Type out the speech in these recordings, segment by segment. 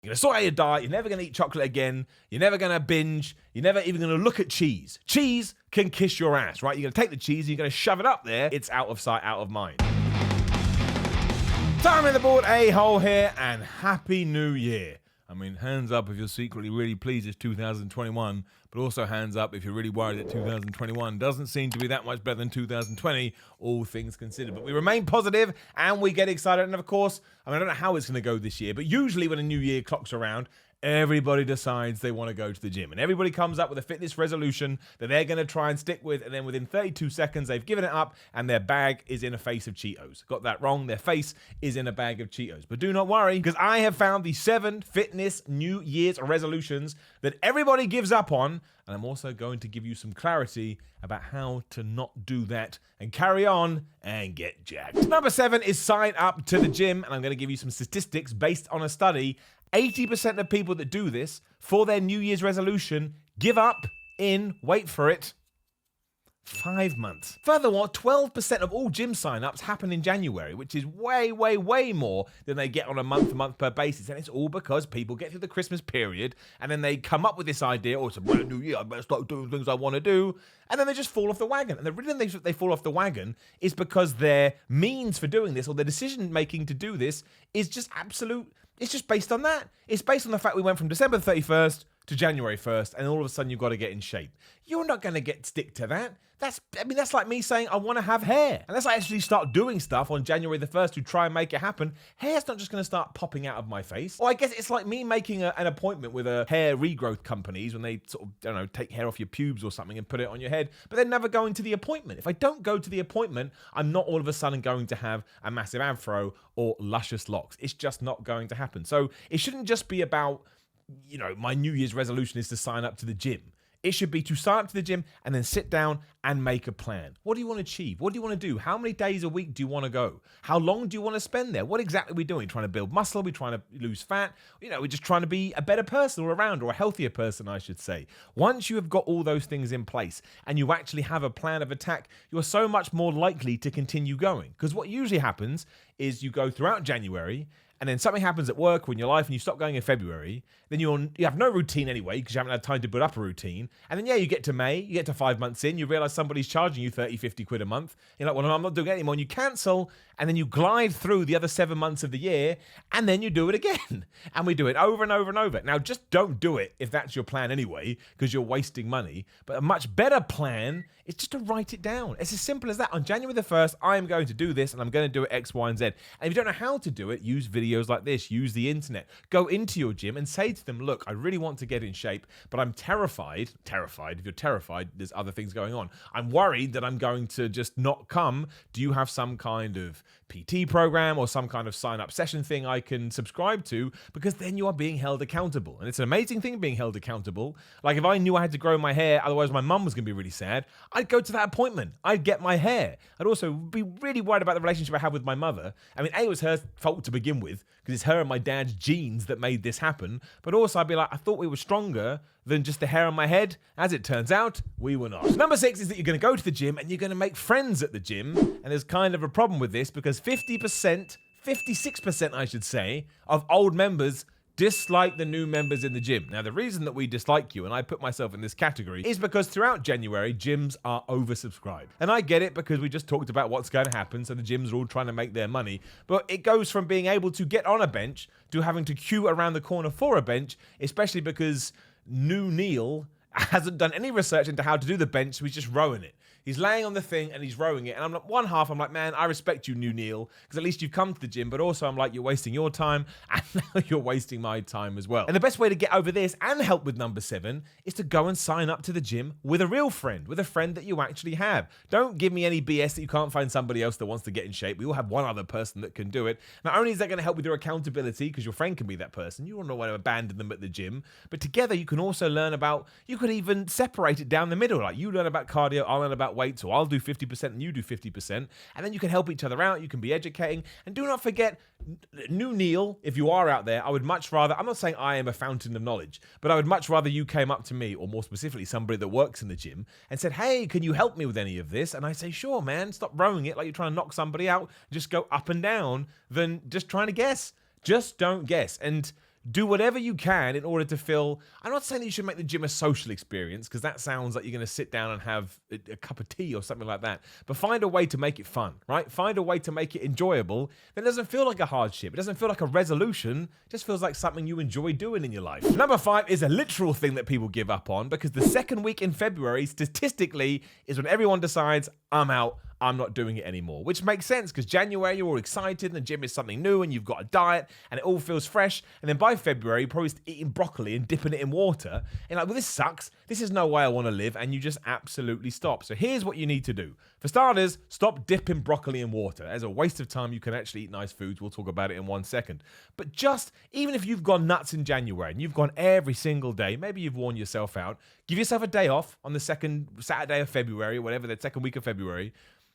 You're going to sort out your diet. You're never going to eat chocolate again. You're never going to binge. You're never even going to look at cheese. Cheese can kiss your ass, right? You're going to take the cheese and you're going to shove it up there. It's out of sight, out of mind. Time in the board, a-hole here, and Happy New Year. I mean, hands up if you're secretly really pleased it's 2021, but also hands up if you're really worried that 2021 doesn't seem to be that much better than 2020, all things considered. But we remain positive and we get excited. And of course, I don't know how it's going to go this year, but usually when a new year clocks around, everybody decides they want to go to the gym. And everybody comes up with a fitness resolution that they're going to try and stick with. And then within 32 seconds, they've given it up and their bag is in a face of Cheetos. Got that wrong. Their face is in a bag of Cheetos. But do not worry, because I have found the 7 fitness New Year's resolutions that everybody gives up on. And I'm also going to give you some clarity about how to not do that and carry on and get jacked. Number 7 is sign up to the gym. And I'm going to give you some statistics based on a study. 80% of people that do this for their New Year's resolution give up in, wait for it, 5 months. Furthermore, 12% of all gym sign-ups happen in January, which is way, way, way more than they get on a month-to-month per basis. And it's all because people get through the Christmas period and then they come up with this idea, oh, it's a brand new year, I better start doing things I want to do. And then they just fall off the wagon. And the reason they fall off the wagon is because their means for doing this or their decision-making to do this is just absolute. It's just based on that. It's based on the fact we went from December 31st to January 1st, and all of a sudden you've got to get in shape. You're not going to stick to that. That's like me saying I want to have hair. Unless I actually start doing stuff on January the 1st to try and make it happen, hair's not just going to start popping out of my face. Or I guess it's like me making an appointment with a hair regrowth companies when they sort of, take hair off your pubes or something and put it on your head, but then never going to the appointment. If I don't go to the appointment, I'm not all of a sudden going to have a massive afro or luscious locks. It's just not going to happen. So it shouldn't just be about, my New Year's resolution is to sign up to the gym. It should be to sign up to the gym and then sit down and make a plan. What do you want to achieve? What do you want to do? How many days a week do you want to go? How long do you want to spend there? What exactly are we doing? Trying to build muscle? Are we trying to lose fat? We're just trying to be a better person all around, or a healthier person, I should say. Once you have got all those things in place and you actually have a plan of attack, you're so much more likely to continue going. Because what usually happens is you go throughout January, and then something happens at work or in your life and you stop going in February, then you have no routine anyway because you haven't had time to build up a routine. And then, you get to May, you get to 5 months in, you realize somebody's charging you 30, 50 quid a month. You're like, well, no, I'm not doing it anymore. And you cancel, and then you glide through the other 7 months of the year, and then you do it again. And we do it over and over and over. Now, just don't do it if that's your plan anyway, because you're wasting money. But a much better plan is just to write it down. It's as simple as that. On January the 1st, I am going to do this, and I'm going to do it X, Y, and Z. And if you don't know how to do it, use videos like this, use the internet. Go into your gym and say to them, look, I really want to get in shape, but I'm terrified. If you're terrified, there's other things going on. I'm worried that I'm going to just not come. Do you have some kind of PT program or some kind of sign-up session thing I can subscribe to? Because then you are being held accountable. And it's an amazing thing being held accountable. Like if I knew I had to grow my hair, otherwise my mum was going to be really sad, I'd go to that appointment. I'd get my hair. I'd also be really worried about the relationship I have with my mother. I mean, A, it was her fault to begin with, because it's her and my dad's genes that made this happen. But also I'd be like, I thought we were stronger than just the hair on my head. As it turns out, we were not. Number 6 is that you're going to go to the gym and you're going to make friends at the gym. And there's kind of a problem with this because 56% I should say, of old members dislike the new members in the gym. Now, the reason that we dislike you, and I put myself in this category, is because throughout January, gyms are oversubscribed. And I get it because we just talked about what's going to happen, so the gyms are all trying to make their money. But it goes from being able to get on a bench to having to queue around the corner for a bench, especially because New Neil hasn't done any research into how to do the bench, so he's just rowing it. He's laying on the thing and he's rowing it. And I'm like, I'm like, man, I respect you, New Neil, because at least you've come to the gym. But also I'm like, you're wasting your time and now you're wasting my time as well. And the best way to get over this and help with number 7 is to go and sign up to the gym with a real friend, with a friend that you actually have. Don't give me any BS that you can't find somebody else that wants to get in shape. We all have one other person that can do it. Not only is that going to help with your accountability, because your friend can be that person, you don't want to abandon them at the gym, but together you can also learn about, you could even separate it down the middle. Like you learn about cardio, I'll learn about weight, so I'll do 50% and you do 50%, and then you can help each other out, you can be educating, and do not forget, New Neil, if you are out there, I would much rather, I'm not saying I am a fountain of knowledge, but I would much rather you came up to me, or more specifically, somebody that works in the gym, and said, hey, can you help me with any of this? And I say, sure, man, stop rowing it like you're trying to knock somebody out, just go up and down, than just trying to guess. Just don't guess. And do whatever you can in order to feel, I'm not saying that you should make the gym a social experience, because that sounds like you're going to sit down and have a cup of tea or something like that. But find a way to make it fun, right? Find a way to make it enjoyable. Then it doesn't feel like a hardship. It doesn't feel like a resolution. It just feels like something you enjoy doing in your life. Number 5 is a literal thing that people give up on, because the second week in February, statistically, is when everyone decides, I'm out. I'm not doing it anymore, which makes sense because January you're all excited and the gym is something new and you've got a diet and it all feels fresh. And then by February, you're probably eating broccoli and dipping it in water. And like, well, this sucks. This is no way I want to live. And you just absolutely stop. So here's what you need to do. For starters, stop dipping broccoli in water. As a waste of time, you can actually eat nice foods. We'll talk about it in 1 second. But just, even if you've gone nuts in January and you've gone every single day, maybe you've worn yourself out, give yourself a day off on the second Saturday of February, whatever, the second week of February.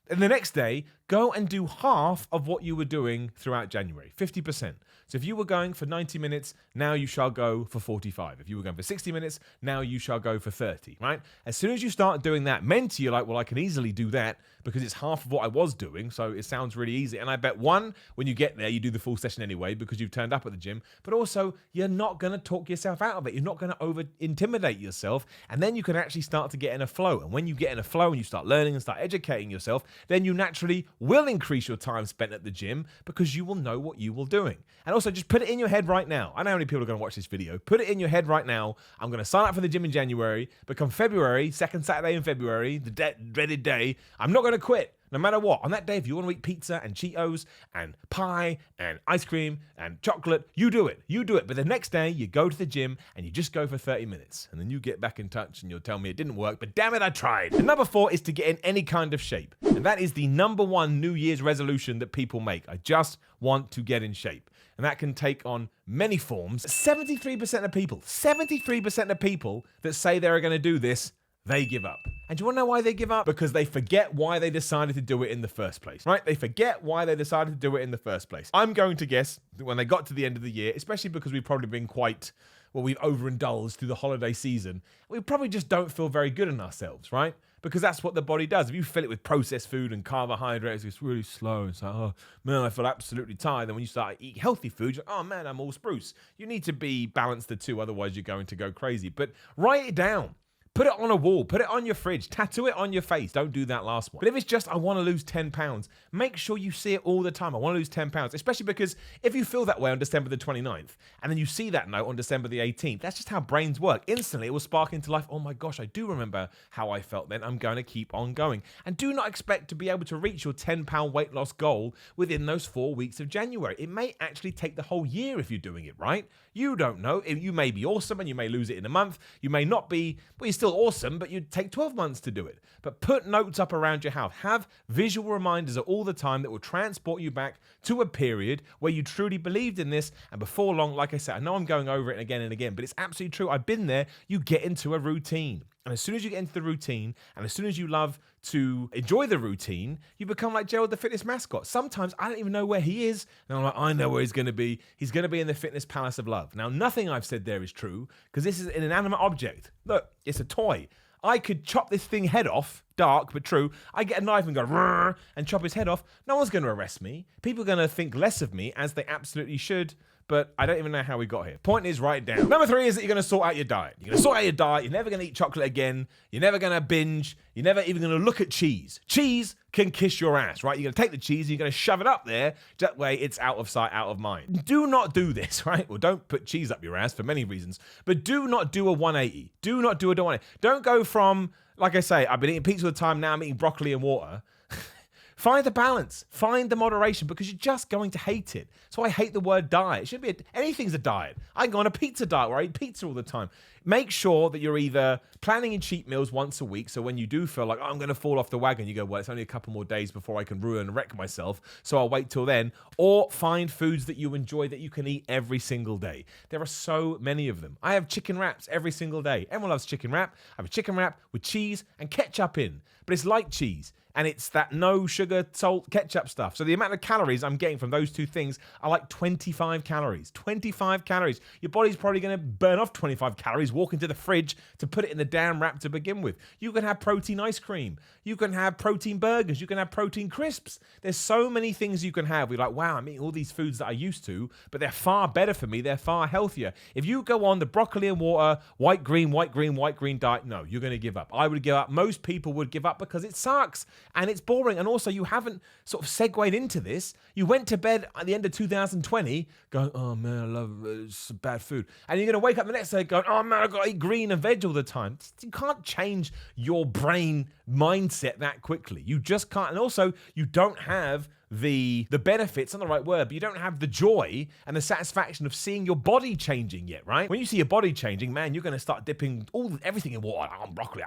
And the next day, go and do half of what you were doing throughout January, 50%. So if you were going for 90 minutes, now you shall go for 45. If you were going for 60 minutes, now you shall go for 30, right? As soon as you start doing that, mentally you're like, well, I can easily do that because it's half of what I was doing, so it sounds really easy. And I bet, one, when you get there, you do the full session anyway because you've turned up at the gym, but also you're not going to talk yourself out of it. You're not going to over-intimidate yourself, and then you can actually start to get in a flow. And when you get in a flow and you start learning and start educating yourself, then you naturally will increase your time spent at the gym because you will know what you will doing. And also just put it in your head right now. I know how many people are going to watch this video. Put it in your head right now. I'm going to sign up for the gym in January, but come February, second Saturday in February, the dreaded day, I'm not going to quit. No matter what, on that day, if you want to eat pizza and Cheetos and pie and ice cream and chocolate, you do it. You do it. But the next day, you go to the gym and you just go for 30 minutes. And then you get back in touch and you'll tell me it didn't work, but damn it, I tried. And number 4 is to get in any kind of shape. And that is the number 1 New Year's resolution that people make. I just want to get in shape. And that can take on many forms. 73% of people that say they're going to do this, they give up. And do you want to know why they give up? Because they forget why they decided to do it in the first place, right? They forget why they decided to do it in the first place. I'm going to guess that when they got to the end of the year, especially because we've probably been we've overindulged through the holiday season, we probably just don't feel very good in ourselves, right? Because that's what the body does. If you fill it with processed food and carbohydrates, it's really slow. It's like, oh man, I feel absolutely tired. Then when you start eating healthy food, you're like, oh man, I'm all spruce. You need to be balanced the two, otherwise you're going to go crazy. But write it down. Put it on a wall, put it on your fridge, tattoo it on your face. Don't do that last one. But if it's just, I want to lose 10 pounds, make sure you see it all the time. I want to lose 10 pounds, especially because if you feel that way on December the 29th, and then you see that note on December the 18th, that's just how brains work. Instantly, it will spark into life. Oh my gosh, I do remember how I felt then. I'm going to keep on going. And do not expect to be able to reach your 10-pound weight loss goal within those 4 weeks of January. It may actually take the whole year if you're doing it right. You don't know. You may be awesome and you may lose it in a month. You may not be, but you're still awesome, but you'd take 12 months to do it. But put notes up around your house. Have visual reminders all the time that will transport you back to a period where you truly believed in this. And before long, like I said, I know I'm going over it again and again, but it's absolutely true. I've been there. You get into a routine. And as soon as you get into the routine, and as soon as you love to enjoy the routine, you become like Gerald the fitness mascot. Sometimes I don't even know where he is. And I'm like, I know where he's going to be. He's going to be in the fitness palace of love. Now, nothing I've said there is true, because this is an inanimate object. Look, it's a toy. I could chop this thing head off, dark but true. I get a knife and go "Rrr," and chop his head off. No one's going to arrest me. People are going to think less of me, as they absolutely should. But I don't even know how we got here. Point is, write it down. Number 3 is that you're going to sort out your diet. You're going to sort out your diet. You're never going to eat chocolate again. You're never going to binge. You're never even going to look at cheese. Cheese can kiss your ass, right? You're going to take the cheese and you're going to shove it up there. That way it's out of sight, out of mind. Do not do this, right? Well, don't put cheese up your ass for many reasons. But do not do a 180. Do not do a 180. Don't go from, like I say, I've been eating pizza all the time. Now I'm eating broccoli and water. Find the balance, find the moderation, because you're just going to hate it. So I hate the word diet. It should be anything's a diet. I can go on a pizza diet where I eat pizza all the time. Make sure that you're either planning in cheat meals once a week, so when you do feel like, oh, I'm going to fall off the wagon, you go, well, it's only a couple more days before I can ruin and wreck myself, so I'll wait till then. Or find foods that you enjoy that you can eat every single day. There are so many of them. I have chicken wraps every single day. Everyone loves chicken wrap. I have a chicken wrap with cheese and ketchup in, but it's light cheese. and it's that no sugar, salt, ketchup stuff. So the amount of calories I'm getting from those two things are like 25 calories. 25 calories. Your body's probably going to burn off 25 calories, walk into the fridge to put it in the damn wrap to begin with. You can have protein ice cream. You can have protein burgers. You can have protein crisps. There's so many things you can have. We're like, wow, I'm eating all these foods that I used to, but they're far better for me. They're far healthier. If you go on the broccoli and water, white, green diet, no, you're going to give up. I would give up. Most people would give up because it sucks and it's boring. And also, you haven't sort of segued into this. You went to bed at the end of 2020 going, oh man, I love it's bad food. And you're going to wake up the next day going, oh man, I've got to eat green and veg all the time. You can't change your brain mindset that quickly. You just can't. And also, you don't have the benefits, not the right word, but you don't have the joy and the satisfaction of seeing your body changing yet, right? When you see your body changing, man, you're going to start dipping everything in water. Broccoli,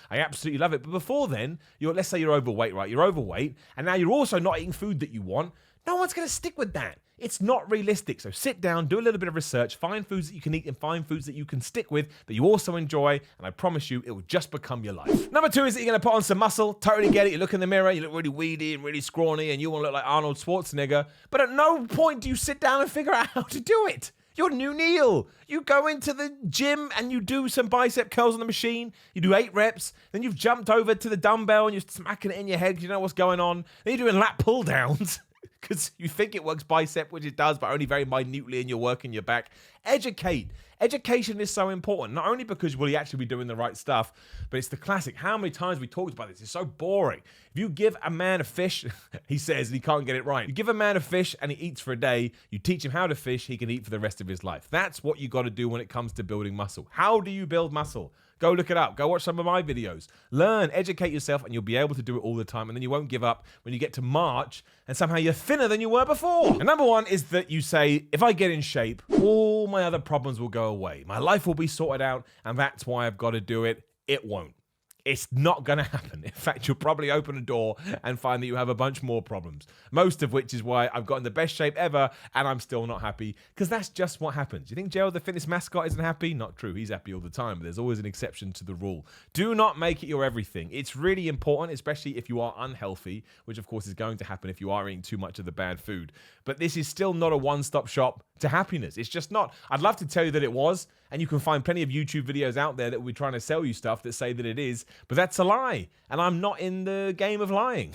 I absolutely love it. But before then, let's say you're overweight, right? You're overweight, and now you're also not eating food that you want. No one's going to stick with that. It's not realistic. So sit down, do a little bit of research, find foods that you can eat and find foods that you can stick with that you also enjoy, and I promise you, it will just become your life. Number 2 is that you're going to put on some muscle. Totally get it. You look in the mirror, you look really weedy and really scrawny, and you want to look like Arnold Schwarzenegger, but at no point do you sit down and figure out how to do it. You're New Neil. You go into the gym and you do some bicep curls on the machine. You do 8 reps. Then you've jumped over to the dumbbell and you're smacking it in your head because you know what's going on. Then you're doing lat pull downs. Because you think it works bicep, which it does, but only very minutely, and you're working your back. Educate. Education is so important, not only because will you actually be doing the right stuff, but it's the classic. How many times we talked about this? It's so boring. If you give a man a fish, he says, and he can't get it right. You give a man a fish and he eats for a day. You teach him how to fish, he can eat for the rest of his life. That's what you got to do when it comes to building muscle. How do you build muscle? Go look it up. Go watch some of my videos. Learn, educate yourself, and you'll be able to do it all the time. And then you won't give up when you get to March and somehow you're thinner than you were before. And number 1 is that you say, if I get in shape, all my other problems will go away. My life will be sorted out, and that's why I've got to do it. It won't. It's not going to happen. In fact, you'll probably open a door and find that you have a bunch more problems. Most of which is why I've got in the best shape ever and I'm still not happy, because that's just what happens. You think Gerald the fitness mascot isn't happy? Not true. He's happy all the time, but there's always an exception to the rule. Do not make it your everything. It's really important, especially if you are unhealthy, which of course is going to happen if you are eating too much of the bad food. But this is still not a one-stop shop to happiness. It's just not. I'd love to tell you that it was, and you can find plenty of YouTube videos out there that will be trying to sell you stuff that say that it is, but that's a lie. And I'm not in the game of lying.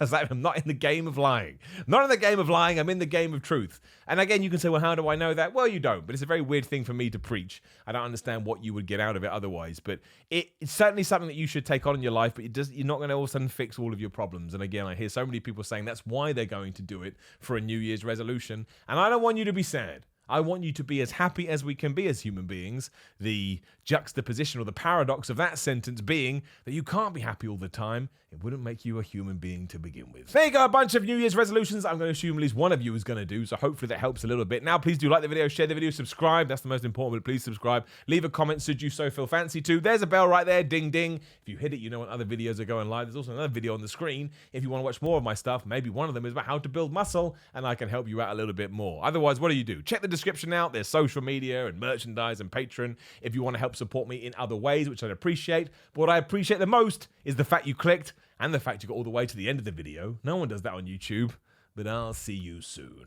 I'm not in the game of lying. Not in the game of lying, I'm in the game of truth. And again, you can say, well, how do I know that? Well, you don't, but it's a very weird thing for me to preach. I don't understand what you would get out of it otherwise, but it's certainly something that you should take on in your life, but you're not going to all of a sudden fix all of your problems. And again, I hear so many people saying that's why they're going to do it for a New Year's resolution. And I don't want you to be sad. I want you to be as happy as we can be as human beings. The juxtaposition or the paradox of that sentence being that you can't be happy all the time. It wouldn't make you a human being to begin with. There you go, a bunch of New Year's resolutions I'm going to assume at least one of you is going to do, so hopefully that helps a little bit. Now, please do like the video, share the video, subscribe. That's the most important, but please subscribe. Leave a comment should you so feel fancy to. There's a bell right there, ding, ding. If you hit it, you know when other videos are going live. There's also another video on the screen. If you want to watch more of my stuff, maybe one of them is about how to build muscle, and I can help you out a little bit more. Otherwise, what do? Check the description out. There's social media and merchandise and Patreon if you want to help support me in other ways, which I'd appreciate. But what I appreciate the most is the fact you clicked and the fact you got all the way to the end of the video. No one does that on YouTube, but I'll see you soon.